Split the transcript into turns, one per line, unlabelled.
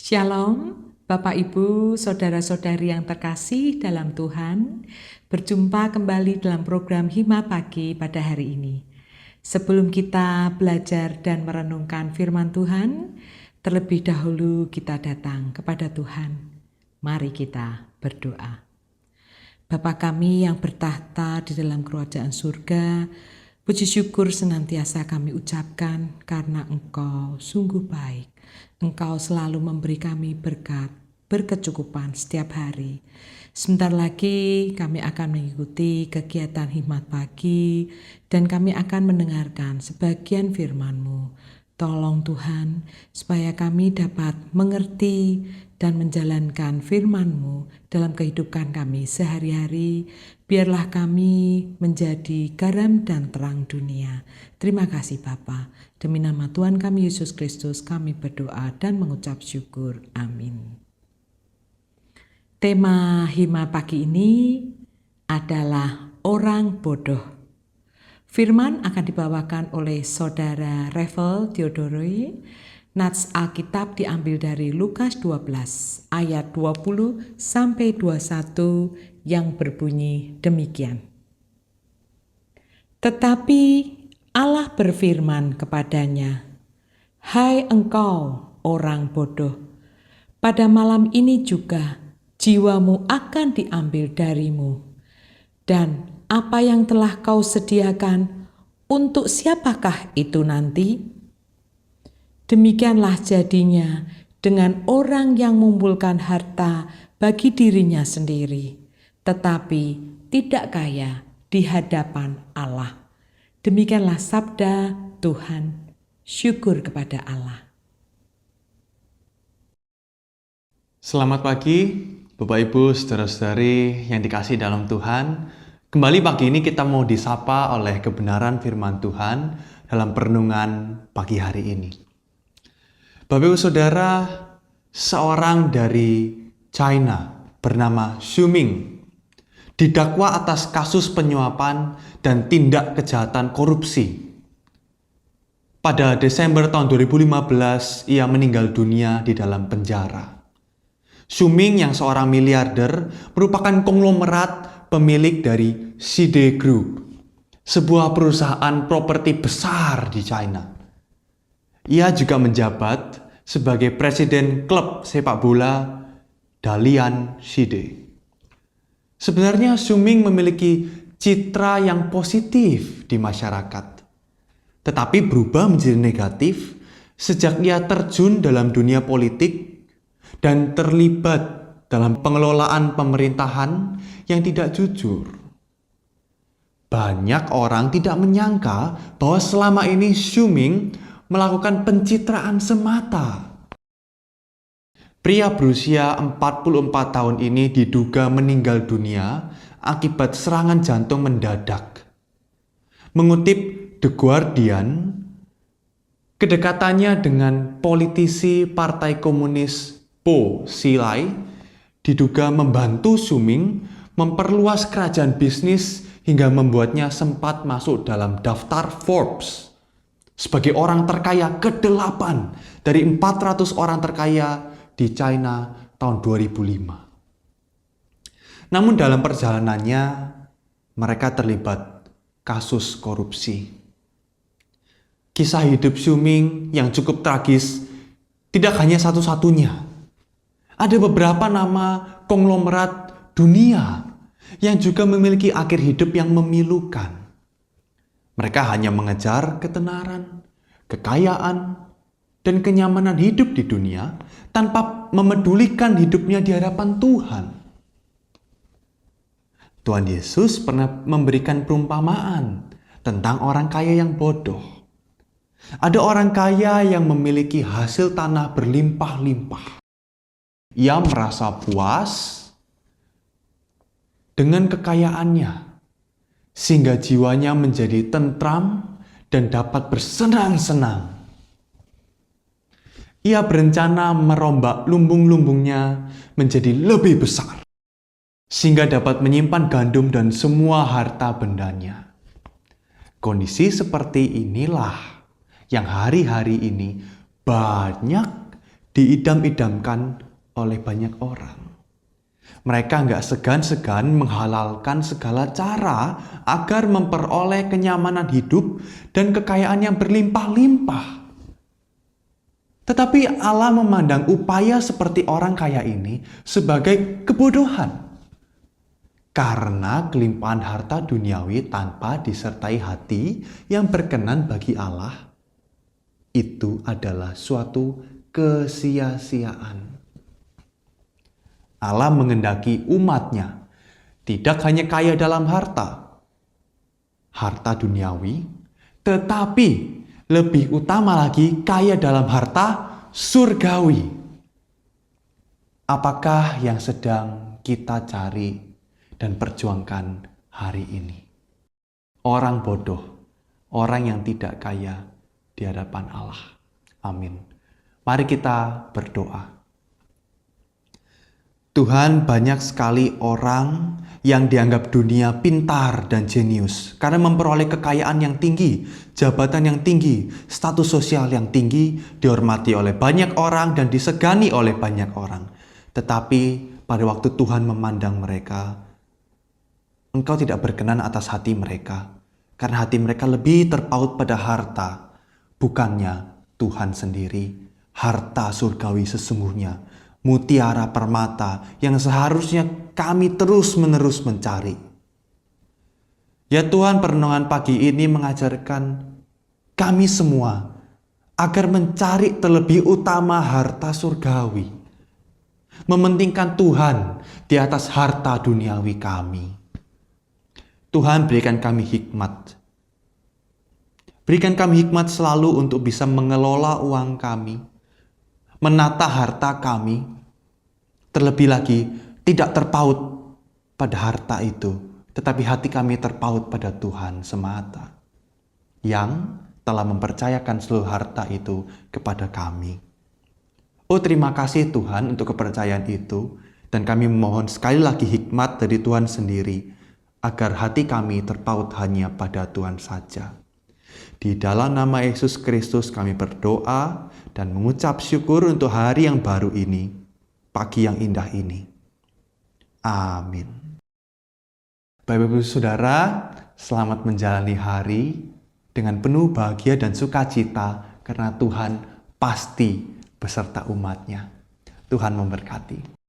Shalom, Bapak Ibu, Saudara-saudari yang terkasih dalam Tuhan. Berjumpa kembali dalam program Hima Pagi pada hari ini. Sebelum kita belajar dan merenungkan firman Tuhan, terlebih dahulu kita datang kepada Tuhan. Mari kita berdoa. Bapa kami yang bertahta di dalam kerajaan surga, puji syukur senantiasa kami ucapkan karena Engkau sungguh baik. Engkau selalu memberi kami berkat, berkecukupan setiap hari. Sebentar lagi kami akan mengikuti kegiatan Hikmat Pagi dan kami akan mendengarkan sebagian firman-Mu. Tolong Tuhan, supaya kami dapat mengerti dan menjalankan firman-Mu dalam kehidupan kami sehari-hari. Biarlah kami menjadi garam dan terang dunia. Terima kasih Bapa. Demi nama Tuhan kami Yesus Kristus kami berdoa dan mengucap syukur. Amin. Tema Hima Pagi ini adalah orang bodoh. Firman akan dibawakan oleh Saudara Revel Theodore. Nats Alkitab diambil dari Lukas 12 ayat 20 sampai 21 yang berbunyi demikian. Tetapi Allah berfirman kepadanya, "Hai engkau orang bodoh, pada malam ini juga jiwamu akan diambil darimu, dan apa yang telah kau sediakan, untuk siapakah itu nanti?" Demikianlah jadinya dengan orang yang mengumpulkan harta bagi dirinya sendiri, tetapi tidak kaya di hadapan Allah. Demikianlah sabda Tuhan. Syukur kepada Allah.
Selamat pagi, Bapak Ibu, saudara-saudari yang dikasihi dalam Tuhan. Kembali pagi ini kita mau disapa oleh kebenaran firman Tuhan dalam perenungan pagi hari ini. Bapak Ibu Saudara, seorang dari China bernama Xu Ming didakwa atas kasus penyuapan dan tindak kejahatan korupsi. Pada Desember tahun 2015, ia meninggal dunia di dalam penjara. Xu Ming yang seorang miliarder merupakan konglomerat pemilik dari Xide Group, sebuah perusahaan properti besar di China. Ia juga menjabat sebagai presiden klub sepak bola Dalian Xide. Sebenarnya Xu Ming memiliki citra yang positif di masyarakat, tetapi berubah menjadi negatif sejak ia terjun dalam dunia politik dan terlibat dalam pengelolaan pemerintahan yang tidak jujur. Banyak orang tidak menyangka bahwa selama ini Xu Ming melakukan pencitraan semata. Pria berusia 44 tahun ini diduga meninggal dunia akibat serangan jantung mendadak. Mengutip The Guardian, kedekatannya dengan politisi Partai Komunis Po Xilai diduga membantu Xu Ming memperluas kerajaan bisnis hingga membuatnya sempat masuk dalam daftar Forbes sebagai orang terkaya ke-8 dari 400 orang terkaya di China tahun 2005. Namun dalam perjalanannya mereka terlibat kasus korupsi. Kisah hidup Xu Ming yang cukup tragis tidak hanya satu-satunya. Ada beberapa nama konglomerat dunia yang juga memiliki akhir hidup yang memilukan. Mereka hanya mengejar ketenaran, kekayaan, dan kenyamanan hidup di dunia tanpa memedulikan hidupnya di hadapan Tuhan. Tuhan Yesus pernah memberikan perumpamaan tentang orang kaya yang bodoh. Ada orang kaya yang memiliki hasil tanah berlimpah-limpah. Ia merasa puas dengan kekayaannya, sehingga jiwanya menjadi tentram dan dapat bersenang-senang. Ia berencana merombak lumbung-lumbungnya menjadi lebih besar, sehingga dapat menyimpan gandum dan semua harta bendanya. Kondisi seperti inilah yang hari-hari ini banyak diidam-idamkan oleh banyak orang. Mereka nggak segan-segan menghalalkan segala cara agar memperoleh kenyamanan hidup dan kekayaan yang berlimpah-limpah. Tetapi Allah memandang upaya seperti orang kaya ini sebagai kebodohan. Karena kelimpahan harta duniawi tanpa disertai hati yang berkenan bagi Allah, itu adalah suatu kesia-siaan. Allah mengendaki umatnya tidak hanya kaya dalam harta duniawi, tetapi lebih utama lagi kaya dalam harta surgawi. Apakah yang sedang kita cari dan perjuangkan hari ini? Orang bodoh, orang yang tidak kaya di hadapan Allah. Amin. Mari kita berdoa. Tuhan, banyak sekali orang yang dianggap dunia pintar dan jenius karena memperoleh kekayaan yang tinggi, jabatan yang tinggi, status sosial yang tinggi, dihormati oleh banyak orang dan disegani oleh banyak orang. Tetapi pada waktu Tuhan memandang mereka, Engkau tidak berkenan atas hati mereka, karena hati mereka lebih terpaut pada harta, bukannya Tuhan sendiri, harta surgawi sesungguhnya, mutiara permata yang seharusnya kami terus-menerus mencari. Ya Tuhan, perenungan pagi ini mengajarkan kami semua agar mencari terlebih utama harta surgawi, mementingkan Tuhan di atas harta duniawi kami. Tuhan, berikan kami hikmat. Berikan kami hikmat selalu untuk bisa mengelola uang kami, menata harta kami, terlebih lagi tidak terpaut pada harta itu, tetapi hati kami terpaut pada Tuhan semata, yang telah mempercayakan seluruh harta itu kepada kami. Oh, terima kasih Tuhan untuk kepercayaan itu, dan kami memohon sekali lagi hikmat dari Tuhan sendiri, agar hati kami terpaut hanya pada Tuhan saja. Di dalam nama Yesus Kristus kami berdoa dan mengucap syukur untuk hari yang baru ini, pagi yang indah ini. Amin. Bapak Ibu Saudara, selamat menjalani hari dengan penuh bahagia dan sukacita karena Tuhan pasti beserta umatnya. Tuhan memberkati.